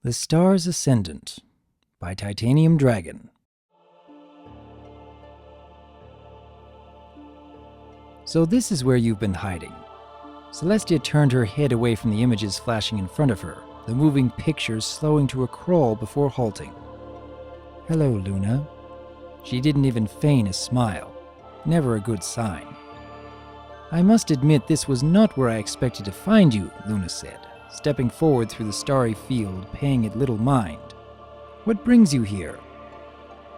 The Stars Ascendant by Titanium Dragon. So this is where you've been hiding. Celestia turned her head away from the images flashing in front of her, the moving pictures slowing to a crawl before halting. Hello, Luna. She didn't even feign a smile. Never a good sign. I must admit this was not where I expected to find you, Luna said, stepping forward through the starry field, paying it little mind. What brings you here?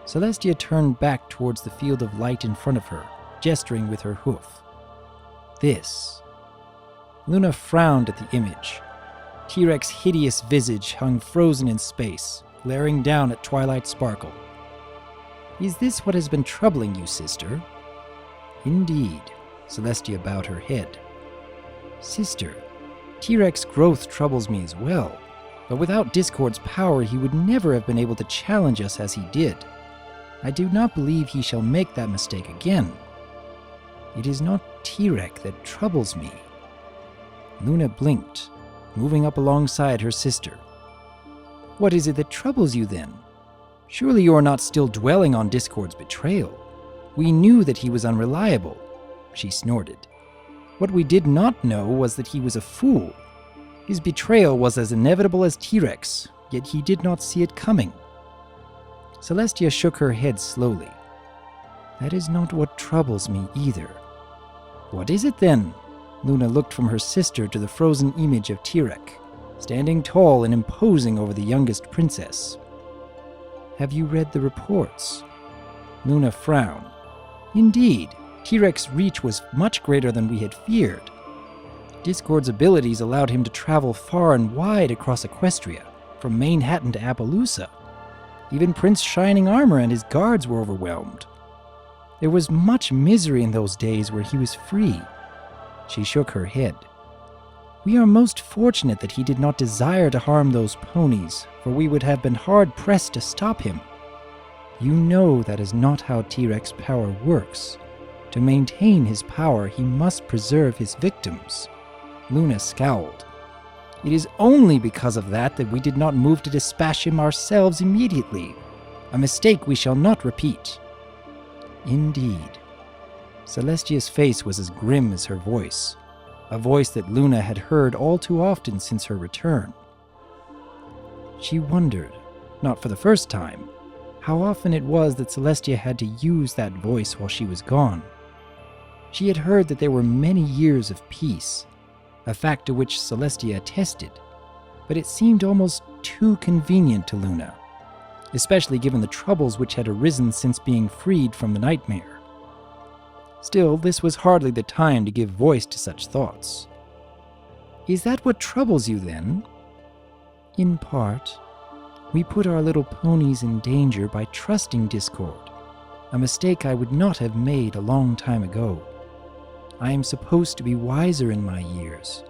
Celestia turned back towards the field of light in front of her, gesturing with her hoof. This. Luna frowned at the image. T-Rex's hideous visage hung frozen in space, glaring down at Twilight Sparkle. Is this what has been troubling you, sister? Indeed. Celestia bowed her head. Sister, T-Rex growth troubles me as well, but without Discord's power he would never have been able to challenge us as he did. I do not believe he shall make that mistake again. It is not T-Rex that troubles me. Luna blinked, moving up alongside her sister. What is it that troubles you then? Surely you are not still dwelling on Discord's betrayal. We knew that he was unreliable. She snorted. What we did not know was that he was a fool. His betrayal was as inevitable as T-Rex, yet he did not see it coming. Celestia shook her head slowly. That is not what troubles me either. What is it then? Luna looked from her sister to the frozen image of T-Rex, standing tall and imposing over the youngest princess. Have you read the reports? Luna frowned. Indeed, T-Rex's reach was much greater than we had feared. Discord's abilities allowed him to travel far and wide across Equestria, from Manhattan to Appaloosa. Even Prince Shining Armor and his guards were overwhelmed. There was much misery in those days where he was free. She shook her head. We are most fortunate that he did not desire to harm those ponies, for we would have been hard-pressed to stop him. You know that is not how T-Rex's power works. To maintain his power, he must preserve his victims. Luna scowled. It is only because of that we did not move to dispatch him ourselves immediately. A mistake we shall not repeat. Indeed. Celestia's face was as grim as her voice, a voice that Luna had heard all too often since her return. She wondered, not for the first time, how often it was that Celestia had to use that voice while she was gone. She had heard that there were many years of peace, a fact to which Celestia attested, but it seemed almost too convenient to Luna, especially given the troubles which had arisen since being freed from the nightmare. Still, this was hardly the time to give voice to such thoughts. Is that what troubles you then? In part. We put our little ponies in danger by trusting Discord, a mistake I would not have made a long time ago. I am supposed to be wiser in my years.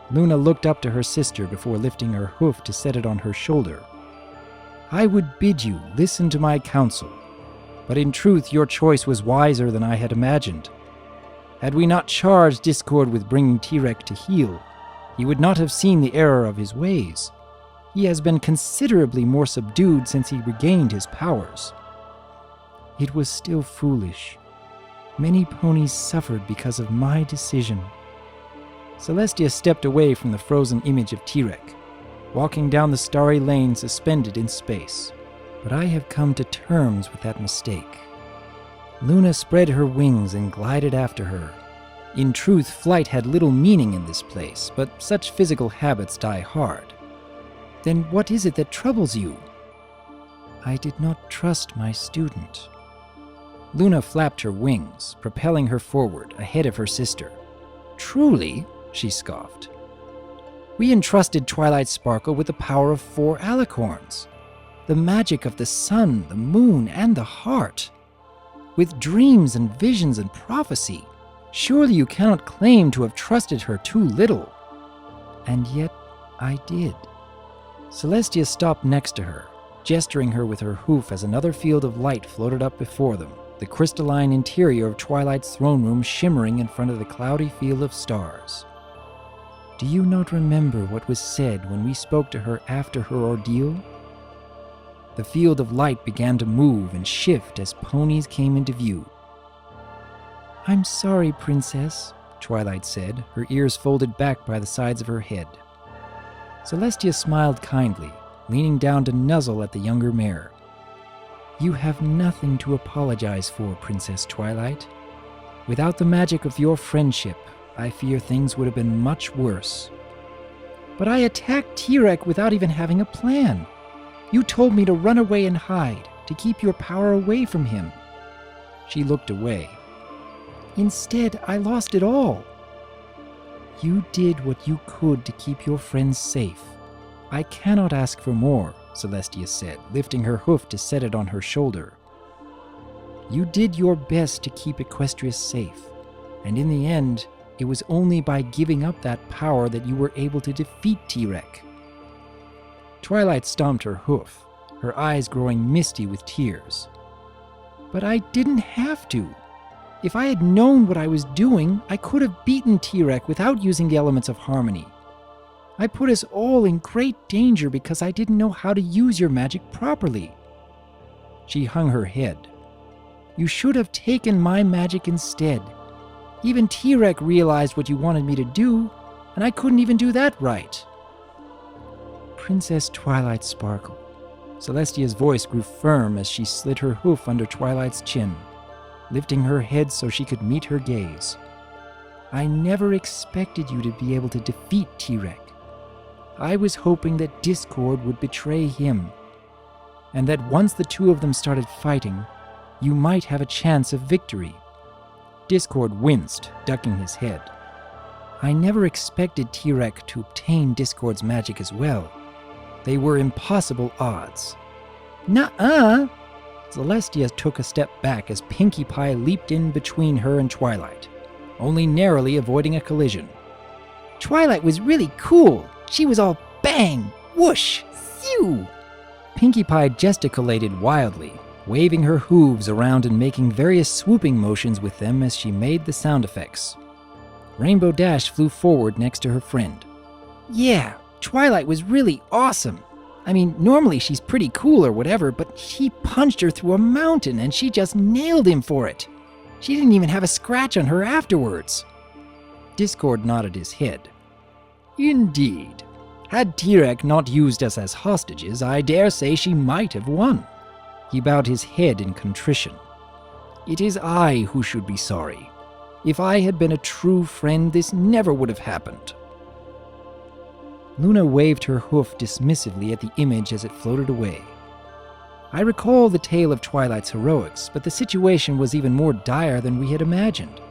Luna looked up to her sister before lifting her hoof to set it on her shoulder. I would bid you listen to my counsel, but in truth your choice was wiser than I had imagined. Had we not charged Discord with bringing T-Rex to heel, he would not have seen the error of his ways. He has been considerably more subdued since he regained his powers. It was still foolish. Many ponies suffered because of my decision. Celestia stepped away from the frozen image of T-Rex, walking down the starry lane suspended in space. But I have come to terms with that mistake. Luna spread her wings and glided after her. In truth, flight had little meaning in this place, but such physical habits die hard. Then what is it that troubles you? I did not trust my student. Luna flapped her wings, propelling her forward, ahead of her sister. Truly, she scoffed. We entrusted Twilight Sparkle with the power of 4 alicorns, the magic of the sun, the moon, and the heart. With dreams and visions and prophecy, surely you cannot claim to have trusted her too little. And yet, I did. Celestia stopped next to her, gesturing her with her hoof as another field of light floated up before them, the crystalline interior of Twilight's throne room shimmering in front of the cloudy field of stars. Do you not remember what was said when we spoke to her after her ordeal? The field of light began to move and shift as ponies came into view. I'm sorry, Princess, Twilight said, her ears folded back by the sides of her head. Celestia smiled kindly, leaning down to nuzzle at the younger mare. You have nothing to apologize for, Princess Twilight. Without the magic of your friendship, I fear things would have been much worse. But I attacked Tirek without even having a plan. You told me to run away and hide, to keep your power away from him. She looked away. Instead, I lost it all. You did what you could to keep your friends safe. I cannot ask for more, Celestia said, lifting her hoof to set it on her shoulder. You did your best to keep Equestria safe, and in the end, it was only by giving up that power that you were able to defeat Tirek. Twilight stomped her hoof, her eyes growing misty with tears. But I didn't have to. If I had known what I was doing, I could have beaten Tirek without using the elements of harmony. I put us all in great danger because I didn't know how to use your magic properly. She hung her head. You should have taken my magic instead. Even Tirek realized what you wanted me to do, and I couldn't even do that right. Princess Twilight sparkled. Celestia's voice grew firm as she slid her hoof under Twilight's chin, lifting her head so she could meet her gaze. I never expected you to be able to defeat Tirek. I was hoping that discord would betray him, and that once the two of them started fighting, you might have a chance of victory. Discord winced, ducking his head. I never expected Tirek to obtain Discord's magic as well. They were impossible odds. Nuh-uh! Celestia took a step back as Pinkie Pie leaped in between her and Twilight, only narrowly avoiding a collision. Twilight was really cool. She was all bang, whoosh, phew! Pinkie Pie gesticulated wildly, waving her hooves around and making various swooping motions with them as she made the sound effects. Rainbow Dash flew forward next to her friend. Yeah, Twilight was really awesome. I mean, normally she's pretty cool or whatever, but he punched her through a mountain and she just nailed him for it. She didn't even have a scratch on her afterwards. Discord nodded his head. Indeed. Had Tirek not used us as hostages, I dare say she might have won. He bowed his head in contrition. It is I who should be sorry. If I had been a true friend, this never would have happened. Luna waved her hoof dismissively at the image as it floated away. I recall the tale of Twilight's heroics, but the situation was even more dire than we had imagined.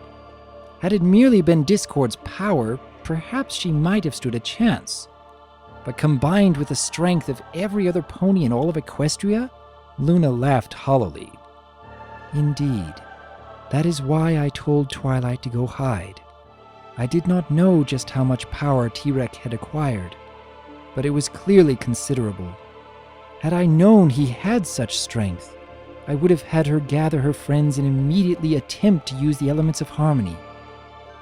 Had it merely been Discord's power, perhaps she might have stood a chance. But combined with the strength of every other pony in all of Equestria, Luna laughed hollowly. Indeed. That is why I told Twilight to go hide. I did not know just how much power Tirek had acquired, but it was clearly considerable. Had I known he had such strength, I would have had her gather her friends and immediately attempt to use the elements of harmony.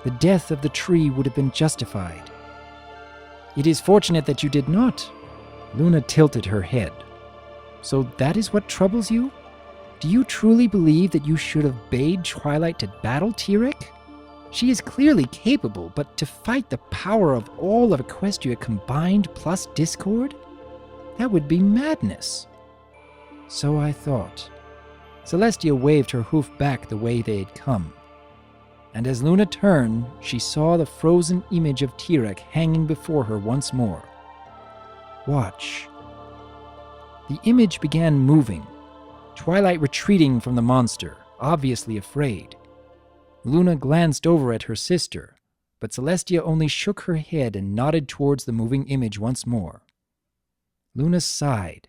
The death of the tree would have been justified. It is fortunate that you did not. Luna tilted her head. So that is what troubles you? Do you truly believe that you should have bade Twilight to battle Tirek? She is clearly capable, but to fight the power of all of Equestria combined plus Discord? That would be madness. So I thought. Celestia waved her hoof back the way they had come. And as Luna turned, she saw the frozen image of Tirek hanging before her once more. Watch. The image began moving, Twilight retreating from the monster, obviously afraid. Luna glanced over at her sister, but Celestia only shook her head and nodded towards the moving image once more. Luna sighed,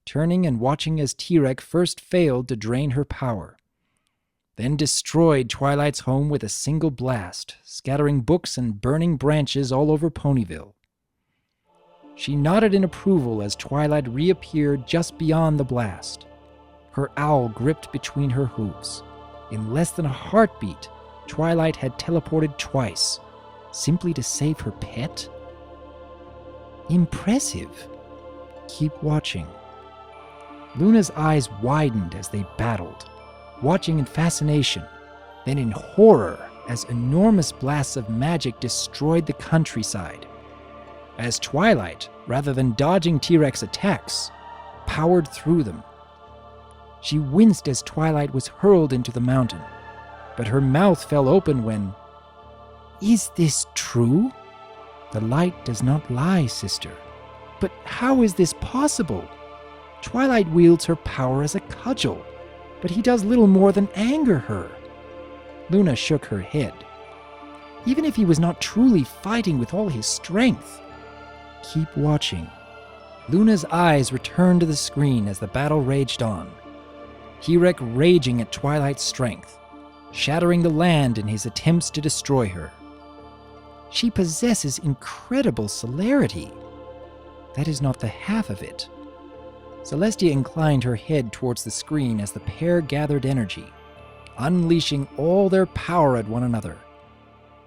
turning and watching as Tirek first failed to drain her power, then destroyed Twilight's home with a single blast, scattering books and burning branches all over Ponyville. She nodded in approval as Twilight reappeared just beyond the blast, her owl gripped between her hooves. In less than a heartbeat, Twilight had teleported twice, simply to save her pet? Impressive. Keep watching. Luna's eyes widened as they battled, watching in fascination, then in horror as enormous blasts of magic destroyed the countryside. As Twilight, rather than dodging T-Rex attacks, powered through them. She winced as Twilight was hurled into the mountain, but her mouth fell open when... Is this true? The light does not lie, sister. But how is this possible? Twilight wields her power as a cudgel, but he does little more than anger her. Luna shook her head. Even if he was not truly fighting with all his strength. Keep watching. Luna's eyes returned to the screen as the battle raged on. T-Rex raging at Twilight's strength, shattering the land in his attempts to destroy her. She possesses incredible celerity. That is not the half of it. Celestia inclined her head towards the screen as the pair gathered energy, unleashing all their power at one another.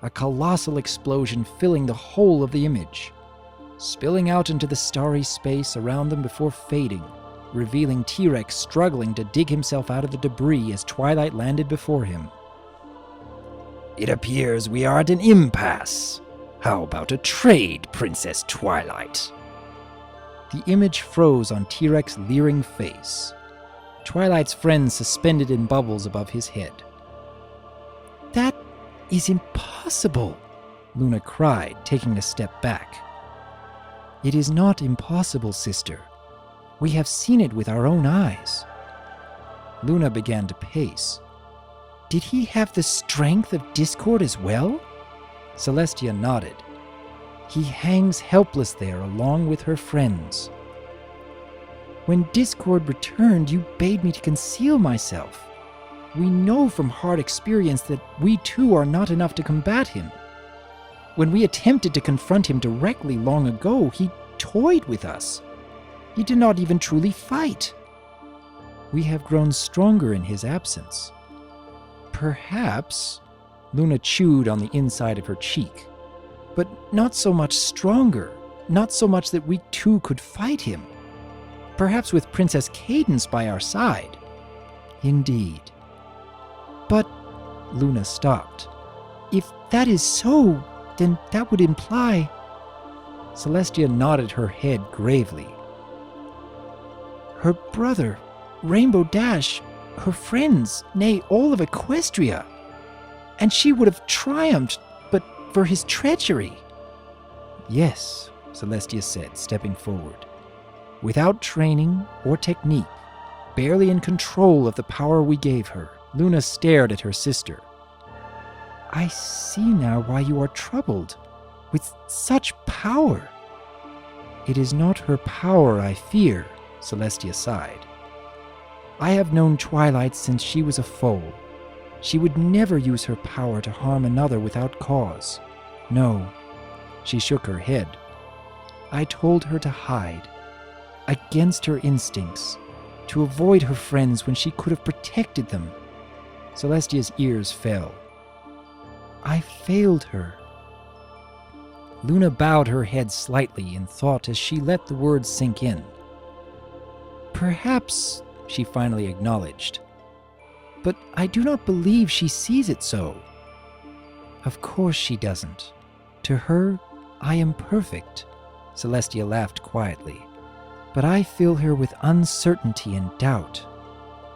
A colossal explosion filling the whole of the image, spilling out into the starry space around them before fading, revealing T-Rex struggling to dig himself out of the debris as Twilight landed before him. It appears we are at an impasse. How about a trade, Princess Twilight? The image froze on T-Rex's leering face. Twilight's friend suspended in bubbles above his head. That is impossible, Luna cried, taking a step back. It is not impossible, sister. We have seen it with our own eyes. Luna began to pace. Did he have the strength of Discord as well? Celestia nodded. He hangs helpless there along with her friends. When Discord returned, you bade me to conceal myself. We know from hard experience that we too are not enough to combat him. When we attempted to confront him directly long ago, he toyed with us. He did not even truly fight. We have grown stronger in his absence. Perhaps, Luna chewed on the inside of her cheek, but not so much stronger, not so much that we too could fight him. Perhaps with Princess Cadence by our side. Indeed. But, Luna stopped. If that is so, then that would imply... Celestia nodded her head gravely. Her brother, Rainbow Dash, her friends, nay, all of Equestria. And she would have triumphed, but for his treachery. Yes, Celestia said, stepping forward. Without training or technique, barely in control of the power we gave her, Luna stared at her sister. I see now why you are troubled. With such power. It is not her power I fear, Celestia sighed. I have known Twilight since she was a foal. She would never use her power to harm another without cause. No, she shook her head. I told her to hide, against her instincts, to avoid her friends when she could have protected them. Celestia's ears fell. I failed her. Luna bowed her head slightly in thought as she let the words sink in. Perhaps, she finally acknowledged, but I do not believe she sees it so. Of course she doesn't. To her, I am perfect, Celestia laughed quietly. But I fill her with uncertainty and doubt.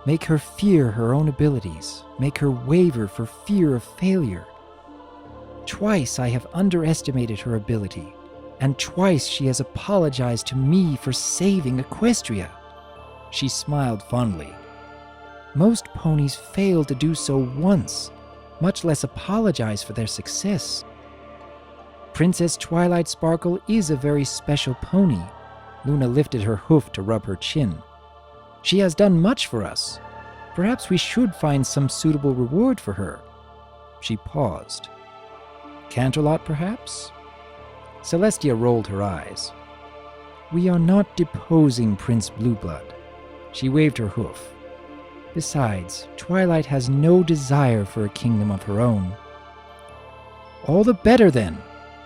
Make her fear her own abilities. Make her waver for fear of failure. Twice I have underestimated her ability, and twice she has apologized to me for saving Equestria. She smiled fondly. Most ponies fail to do so once, much less apologize for their success. Princess Twilight Sparkle is a very special pony. Luna lifted her hoof to rub her chin. She has done much for us. Perhaps we should find some suitable reward for her. She paused. Canterlot, perhaps? Celestia rolled her eyes. We are not deposing Prince Blueblood. She waved her hoof. Besides, Twilight has no desire for a kingdom of her own. All the better then.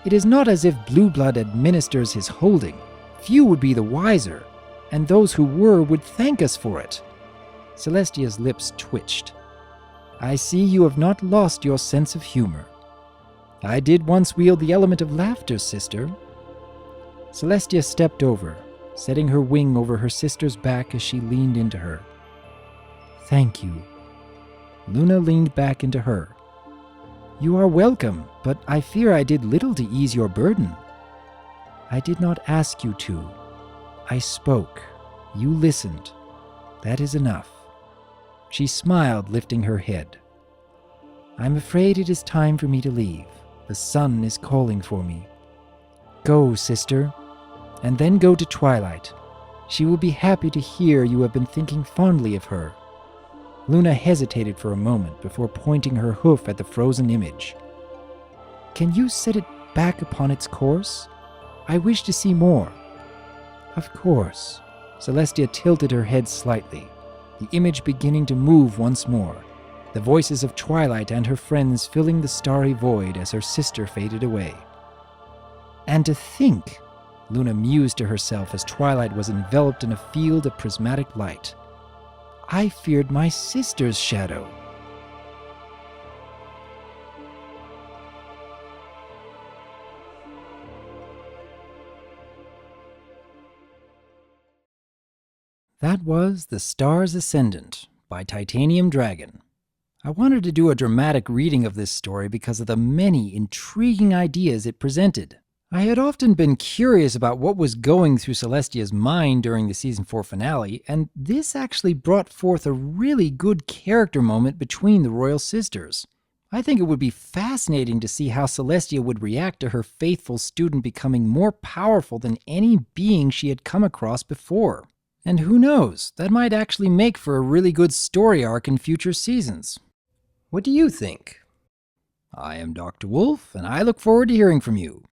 It is not as if blue blood administers his holding. Few would be the wiser, and those who were would thank us for it. Celestia's lips twitched. I see you have not lost your sense of humor. I did once wield the element of laughter, sister. Celestia stepped over, setting her wing over her sister's back as she leaned into her. Thank you. Luna leaned back into her. You are welcome, but I fear I did little to ease your burden. I did not ask you to. I spoke. You listened. That is enough. She smiled, lifting her head. I'm afraid it is time for me to leave. The sun is calling for me. Go, sister, and then go to Twilight. She will be happy to hear you have been thinking fondly of her. Luna hesitated for a moment before pointing her hoof at the frozen image. Can you set it back upon its course? I wish to see more. Of course. Celestia tilted her head slightly, the image beginning to move once more, the voices of Twilight and her friends filling the starry void as her sister faded away. And to think, Luna mused to herself as Twilight was enveloped in a field of prismatic light. I feared my sister's shadow. That was The Star's Ascendant by Titanium Dragon. I wanted to do a dramatic reading of this story because of the many intriguing ideas it presented. I had often been curious about what was going through Celestia's mind during the Season 4 finale, and this actually brought forth a really good character moment between the Royal Sisters. I think it would be fascinating to see how Celestia would react to her faithful student becoming more powerful than any being she had come across before. And who knows, that might actually make for a really good story arc in future seasons. What do you think? I am Dr. Wolf, and I look forward to hearing from you.